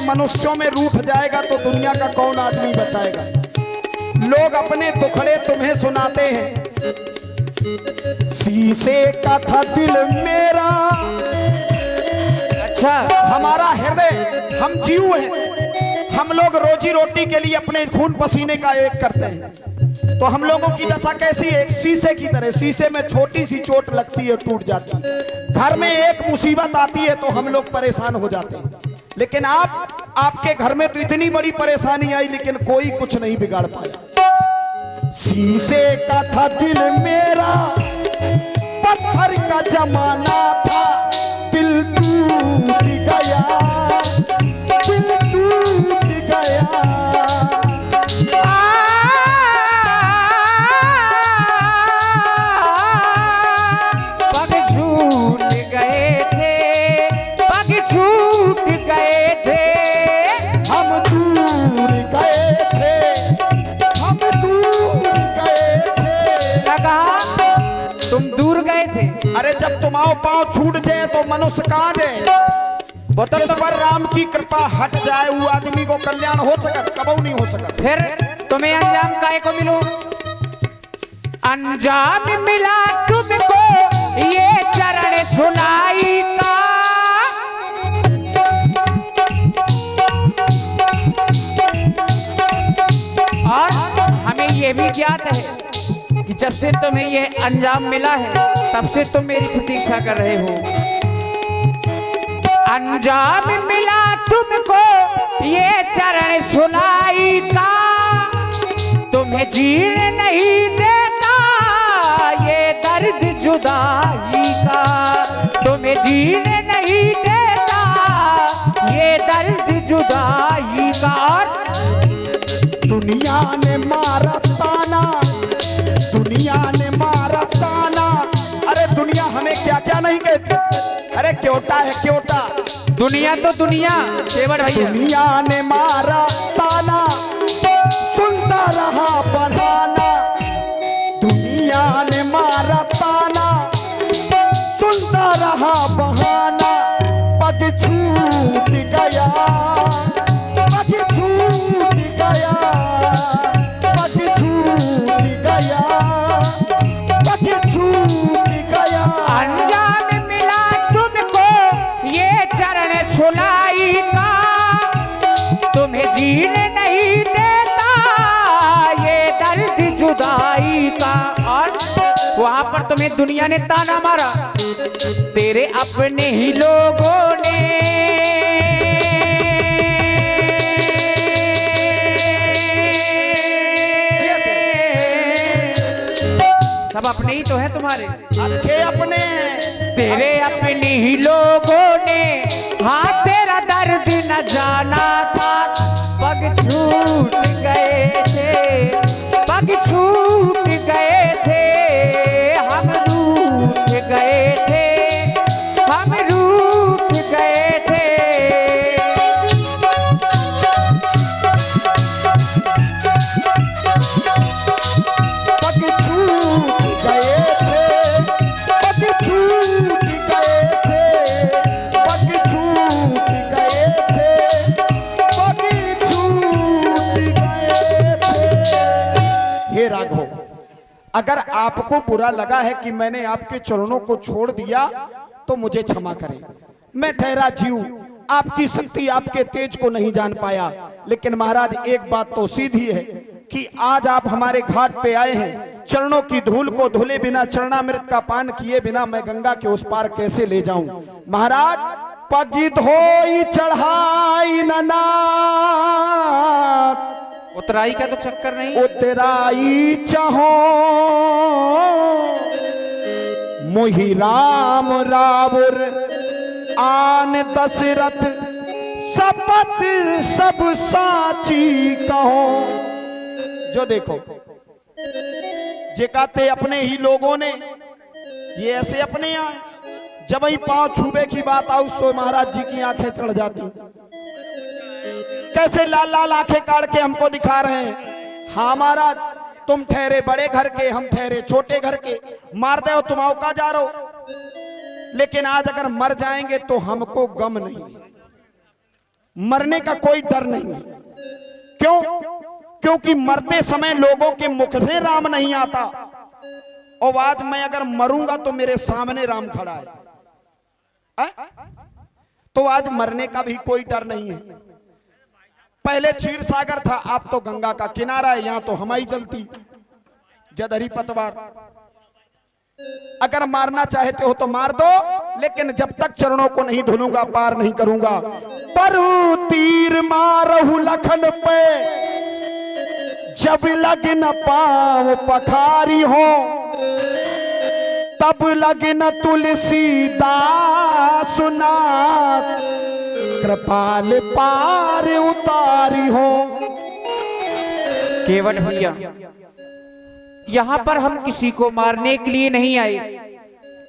मनुष्यों में रूठ जाएगा तो दुनिया का कौन आदमी बचाएगा। लोग अपने दुखड़े तुम्हें सुनाते हैं। शीशे का था दिल मेरा, अच्छा हमारा हृदय, हम जीव हैं। हम लोग रोजी रोटी के लिए अपने खून पसीने का एक करते हैं। तो हम लोगों की दशा कैसी है? एक शीशे की तरह। शीशे में छोटी सी चोट लगती है, टूट जाती है। घर में एक मुसीबत आती है तो हम लोग परेशान हो जाते हैं। लेकिन आपके घर में तो इतनी बड़ी परेशानी आई लेकिन कोई कुछ नहीं बिगाड़ पाया। शीशे का था दिल मेरा, पत्थर का जमाना था, दिल टूट गया, दिल टूट गया। पग छूट गए थे, पग छूट गए थे, हम दूर गए थे, हम दूर गए थे। क्या कहा? तुम दूर गए थे? अरे जब तुम्हारा पांव छूट जाए तो मनुष्य कहाँ जाए? वो तो जिस पर राम की कृपा हट जाए वो आदमी को कल्याण हो सकत, कबू नहीं हो सकत। फिर तुम्हें अंजाम काहे को मिलो? अंजाम मिला तुमको ये चरण सुनाई का। और हमें ये भी ज्ञात है कि जब से तुम्हें ये अंजाम मिला है तब से तुम मेरी प्रतीक्षा कर रहे हो। अंजाम मिला तुमको ये चरण सुनाई का, तुम्हें जीने नहीं देता ये दर्द जुदाई का, तुम्हें जीने नहीं देता ये दर्द जुदाई का। दुनिया ने मारा ताना, दुनिया ने मारा ताना। अरे दुनिया हमें क्या क्या नहीं कहती। अरे क्योटा है क्योटा। दुनिया तो दुनिया केवल भैया। दुनिया ने मारा ताना, सुनता रहा बहाना। दुनिया ने मारा ताना, सुनता रहा बहाना। पग छूट गया, पग छूट गया, पग छूट गया, पग छूट गया। अंजाम मिला तुमको ये चरण सुनाई का, तुम्हें जीने नहीं देता ये दर्द जुदाई का। और वहां पर तुम्हें दुनिया ने ताना मारा, तेरे अपने ही लोगों ने, सब अपने ही तो है तुम्हारे, अच्छे अपने। तेरे अपने ही लोगों ने हाँ तेरा दर्द न जाना था। पग छूट गए थे, पग छूट गए थे, हम रूठ गए थे, हम रूठ गए थे। पग छूट गए थे, पग छूट गए थे, पग छूट गए थे, पग छूट गए थे। हे राघव, अगर आपको बुरा लगा है कि मैंने आपके चरणों को छोड़ दिया तो मुझे क्षमा करें। मैं ठहरा जीव, आपकी शक्ति आपके तेज को नहीं जान पाया। लेकिन महाराज एक बात तो सीधी है कि आज आप हमारे घाट पे आए हैं। चरणों की धूल को धुले बिना, चरणामृत का पान किए बिना मैं गंगा के उस पार कैसे ले जाऊं। महाराज पगी धोई चढ़ाई नना, उतराई का तो चक्कर नहीं। उतराई चाहो मोहि राम रावुर आन दशरथ, शपथ सब साची कहो। जो देखो जेकाते अपने ही लोगों ने, ये ऐसे अपने यहाँ जब ही पांव छूबे की बात आउ तो महाराज जी की आंखें चढ़ जाती। कैसे लाल लाल आंखें काट के हमको दिखा रहे हैं। हाँ महाराज, तुम ठहरे बड़े घर के, हम ठहरे छोटे घर के। मार दे हो तुम औका जा रहे हो, लेकिन आज अगर मर जाएंगे तो हमको गम नहीं। मरने का कोई डर नहीं है। क्यों? क्योंकि मरते समय लोगों के मुख में राम नहीं आता, और आज मैं अगर मरूंगा तो मेरे सामने राम खड़ा है। तो आज मरने का भी कोई डर नहीं है। पहले क्षीर सागर था, अब तो गंगा का किनारा है, यहां तो हमारी चलती जदहरी पतवार। अगर मारना चाहते हो तो मार दो, लेकिन जब तक चरणों को नहीं धुलूंगा पार नहीं करूंगा। पर तीर मारहु लखन पे, जब लग न पाव पखारी हो, तब लग न तुलसीदास नाथ, कृपाल पार उतारी हो। केवट भैया, यहाँ पर हम किसी को मारने के लिए नहीं आए।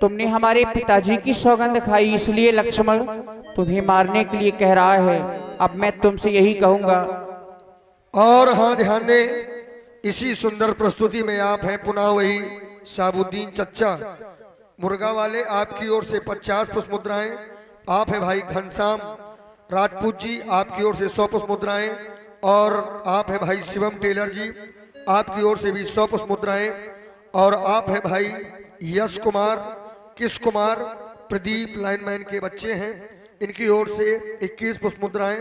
तुमने हमारे पिताजी की सौगंध खाई, इसलिए लक्ष्मण तुम्हें मारने के लिए कह रहा है। अब मैं तुमसे यही कहूंगा। और हाँ, ध्यान दे, इसी सुंदर प्रस्तुति में आप हैं पुनः वही शाहबुद्दीन चच्चा मुर्गा वाले। आपकी ओर से 50 पुष्प मुद्राएं। आप है भाई घनश्याम राजपूत जी, आपकी ओर से 100 पुष्प मुद्राएं। और आप है भाई शिवम टेलर जी, आपकी ओर से भी 100 पुष्प मुद्राएं। और आप है भाई यश कुमार, किश कुमार, प्रदीप लाइनमैन के बच्चे हैं, इनकी ओर से 21 पुष्प मुद्राएं।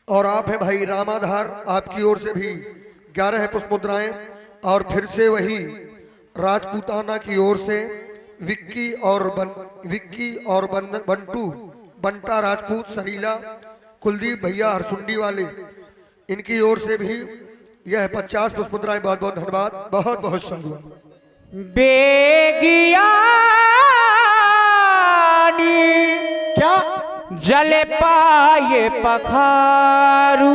और आप है भाई रामाधार, आपकी ओर से भी 11 पुष्प मुद्राएं। और फिर से वही राजपूताना की ओर से विक्की और बंटू बंटा राजपूत सरीला, कुलदीप भैया हरसुंडी वाले, इनकी ओर से भी यह 50 पुष्प मुद्राएं। बहुत बहुत धन्यवाद, बहुत बहुत शुक्रिया। बेगियानी क्या जल पाए पखारू,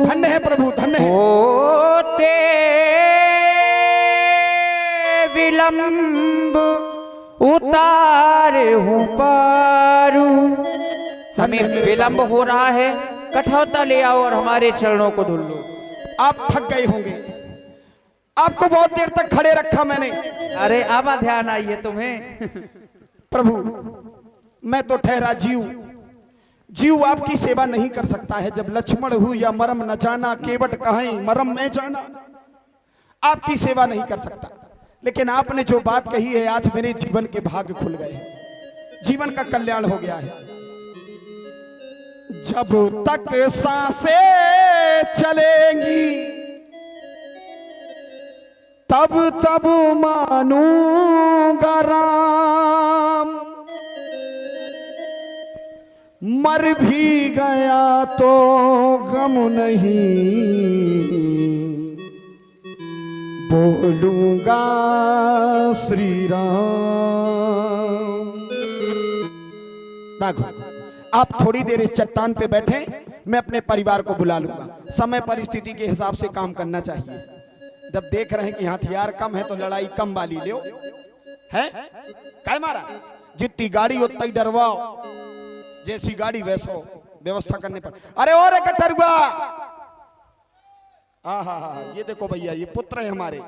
धन्य है प्रभु, धन्य है। होते विलंब उतारे हूँ पारू। हमें विलंब हो रहा है, कठौता ले आओ और हमारे चरणों को धुल लो। आप थक गए होंगे, आपको बहुत देर तक खड़े रखा मैंने। अरे अब ध्यान आइए तुम्हें। प्रभु, मैं तो ठहरा जीव आपकी सेवा नहीं कर सकता है। जब लक्ष्मण हूं या मरम न जाना, केवट कहीं मरम मैं जाना, आपकी सेवा नहीं कर सकता। लेकिन आपने जो बात कही है, आज मेरे जीवन के भाग खुल गए, जीवन का कल्याण हो गया है। जब तक सांसें चलेंगी, तब तब मानूंगा राम, मर भी गया तो गम नहीं, बोलूंगा श्री राम। राघव, आप थोड़ी देर इस चट्टान पे बैठे, मैं अपने परिवार को बुला लूंगा। समय परिस्थिति के हिसाब से काम करना चाहिए। जब देख रहे हैं कि हथियार कम है तो लड़ाई कम वाली लो है। काय मारा, जितनी गाड़ी उतना ही डरवाओ, जैसी गाड़ी वैसो व्यवस्था करने पर। अरे और एक टरुआ, हाँ हाँ हाँ, ये देखो भैया, ये पुत्र है हमारे।